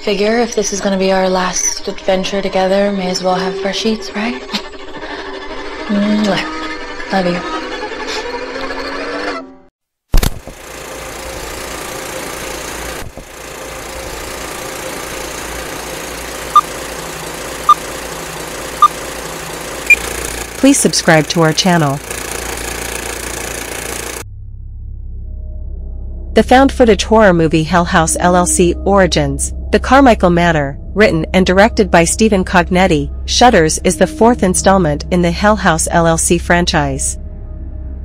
Figure if this is gonna be our last adventure together, may as well have fresh sheets, right? Mwah. Love you. Please subscribe to our channel. The found footage horror movie Hell House LLC Origins, The Carmichael Manor, written and directed by Stephen Cognetti, Shudders is the fourth installment in the Hell House LLC franchise.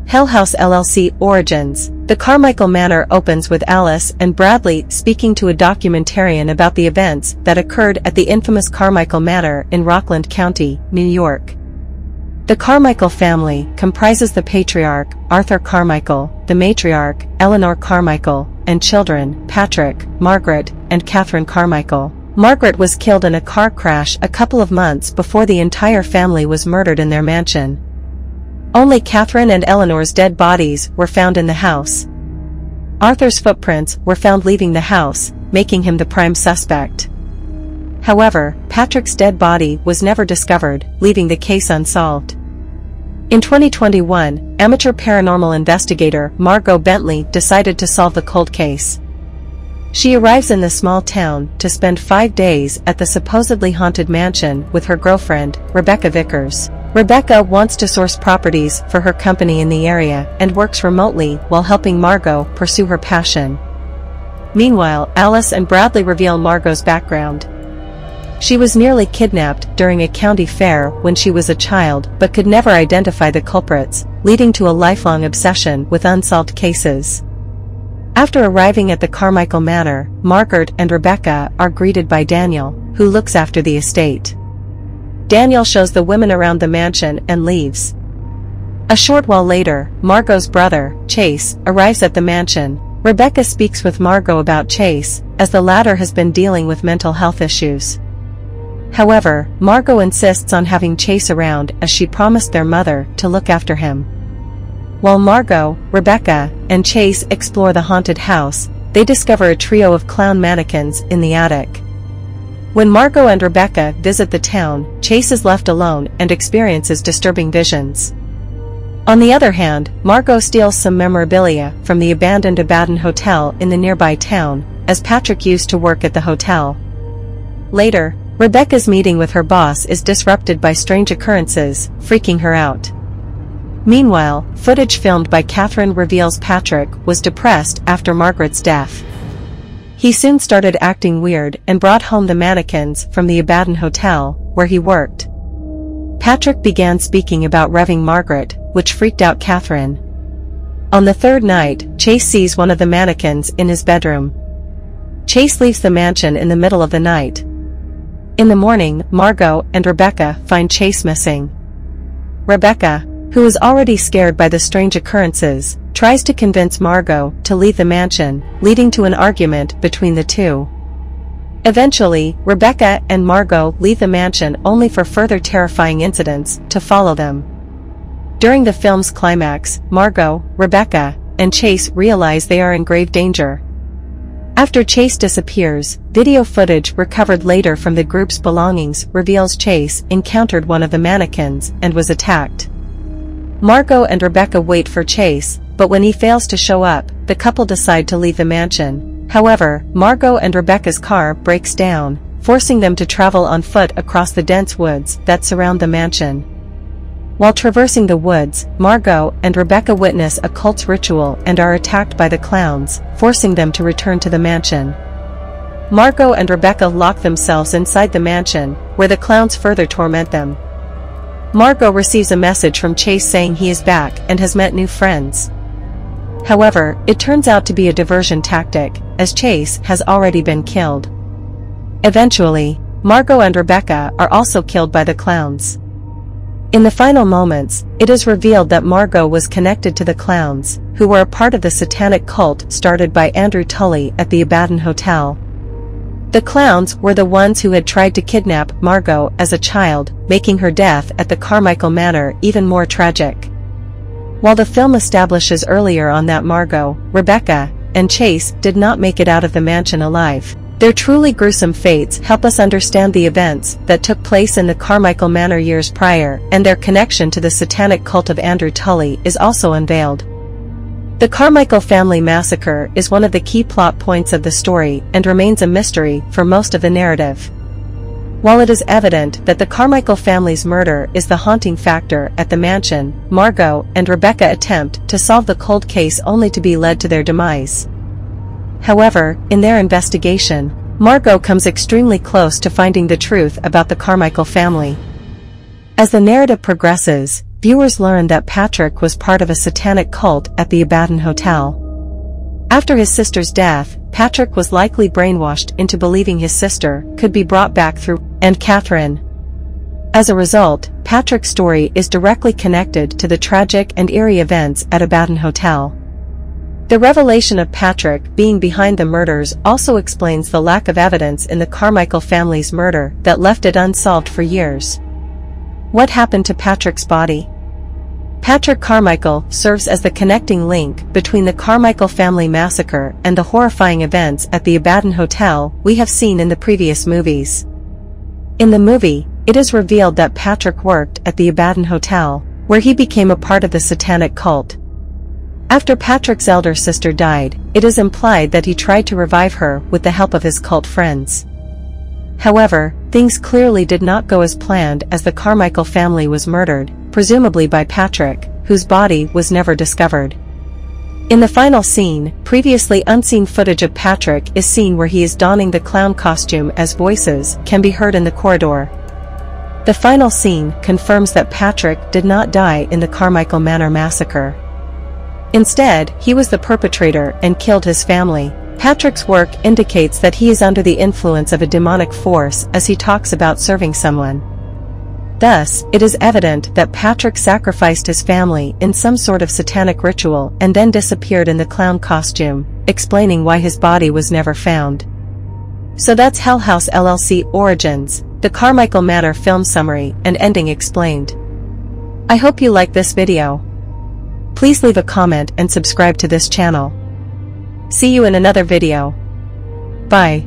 Hell House LLC Origins, The Carmichael Manor opens with Alice and Bradley speaking to a documentarian about the events that occurred at the infamous Carmichael Manor in Rockland County, New York. The Carmichael family comprises the patriarch, Arthur Carmichael, the matriarch, Eleanor Carmichael, and children, Patrick, Margaret, and Catherine Carmichael. Margaret was killed in a car crash a couple of months before the entire family was murdered in their mansion. Only Catherine and Eleanor's dead bodies were found in the house. Arthur's footprints were found leaving the house, making him the prime suspect. However, Patrick's dead body was never discovered, leaving the case unsolved. In 2021, amateur paranormal investigator Margot Bentley decided to solve the cold case. She arrives in the small town to spend 5 days at the supposedly haunted mansion with her girlfriend, Rebecca Vickers. Rebecca wants to source properties for her company in the area and works remotely while helping Margot pursue her passion. Meanwhile, Alice and Bradley reveal Margot's background. She was nearly kidnapped during a county fair when she was a child but could never identify the culprits, leading to a lifelong obsession with unsolved cases. After arriving at the Carmichael Manor, Margaret and Rebecca are greeted by Daniel, who looks after the estate. Daniel shows the women around the mansion and leaves. A short while later, Margot's brother, Chase, arrives at the mansion. Rebecca speaks with Margot about Chase, as the latter has been dealing with mental health issues. However, Margot insists on having Chase around as she promised their mother to look after him. While Margot, Rebecca, and Chase explore the haunted house, they discover a trio of clown mannequins in the attic. When Margot and Rebecca visit the town, Chase is left alone and experiences disturbing visions. On the other hand, Margot steals some memorabilia from the abandoned Abaddon Hotel in the nearby town, as Patrick used to work at the hotel. Later, Rebecca's meeting with her boss is disrupted by strange occurrences, freaking her out. Meanwhile, footage filmed by Catherine reveals Patrick was depressed after Margaret's death. He soon started acting weird and brought home the mannequins from the Abaddon Hotel, where he worked. Patrick began speaking about revving Margaret, which freaked out Catherine. On the third night, Chase sees one of the mannequins in his bedroom. Chase leaves the mansion in the middle of the night. In the morning, Margot and Rebecca find Chase missing. Rebecca, who is already scared by the strange occurrences, tries to convince Margot to leave the mansion, leading to an argument between the two. Eventually, Rebecca and Margot leave the mansion only for further terrifying incidents to follow them. During the film's climax, Margot, Rebecca, and Chase realize they are in grave danger. After Chase disappears, video footage recovered later from the group's belongings reveals Chase encountered one of the mannequins and was attacked. Margot and Rebecca wait for Chase, but when he fails to show up, the couple decide to leave the mansion. However, Margot and Rebecca's car breaks down, forcing them to travel on foot across the dense woods that surround the mansion. While traversing the woods, Margot and Rebecca witness a cult's ritual and are attacked by the clowns, forcing them to return to the mansion. Margot and Rebecca lock themselves inside the mansion, where the clowns further torment them. Margot receives a message from Chase saying he is back and has met new friends. However, it turns out to be a diversion tactic, as Chase has already been killed. Eventually, Margot and Rebecca are also killed by the clowns. In the final moments, it is revealed that Margot was connected to the clowns, who were a part of the satanic cult started by Andrew Tully at the Abaddon Hotel. The clowns were the ones who had tried to kidnap Margot as a child, making her death at the Carmichael Manor even more tragic. While the film establishes earlier on that Margot, Rebecca, and Chase did not make it out of the mansion alive, Their truly gruesome fates help us understand the events that took place in the Carmichael Manor years prior, and their connection to the satanic cult of Andrew Tully is also unveiled. The Carmichael family massacre is one of the key plot points of the story and remains a mystery for most of the narrative. While it is evident that the Carmichael family's murder is the haunting factor at the mansion, Margot and Rebecca attempt to solve the cold case only to be led to their demise. However, in their investigation, Margot comes extremely close to finding the truth about the Carmichael family. As the narrative progresses, viewers learn that Patrick was part of a satanic cult at the Abaddon Hotel. After his sister's death, Patrick was likely brainwashed into believing his sister could be brought back through and Catherine. As a result, Patrick's story is directly connected to the tragic and eerie events at Abaddon Hotel. The revelation of Patrick being behind the murders also explains the lack of evidence in the Carmichael family's murder that left it unsolved for years. What happened to Patrick's body? Patrick Carmichael serves as the connecting link between the Carmichael family massacre and the horrifying events at the Abaddon Hotel we have seen in the previous movies. In the movie, it is revealed that Patrick worked at the Abaddon Hotel, where he became a part of the satanic cult. After Patrick's elder sister died, it is implied that he tried to revive her with the help of his cult friends. However, things clearly did not go as planned as the Carmichael family was murdered, presumably by Patrick, whose body was never discovered. In the final scene, previously unseen footage of Patrick is seen where he is donning the clown costume as voices can be heard in the corridor. The final scene confirms that Patrick did not die in the Carmichael Manor massacre. Instead, he was the perpetrator and killed his family. Patrick's work indicates that he is under the influence of a demonic force as he talks about serving someone. Thus, it is evident that Patrick sacrificed his family in some sort of satanic ritual and then disappeared in the clown costume, explaining why his body was never found. So that's Hell House LLC Origins, the Carmichael Manor film summary and ending explained. I hope you liked this video. Please leave a comment and subscribe to this channel. See you in another video. Bye.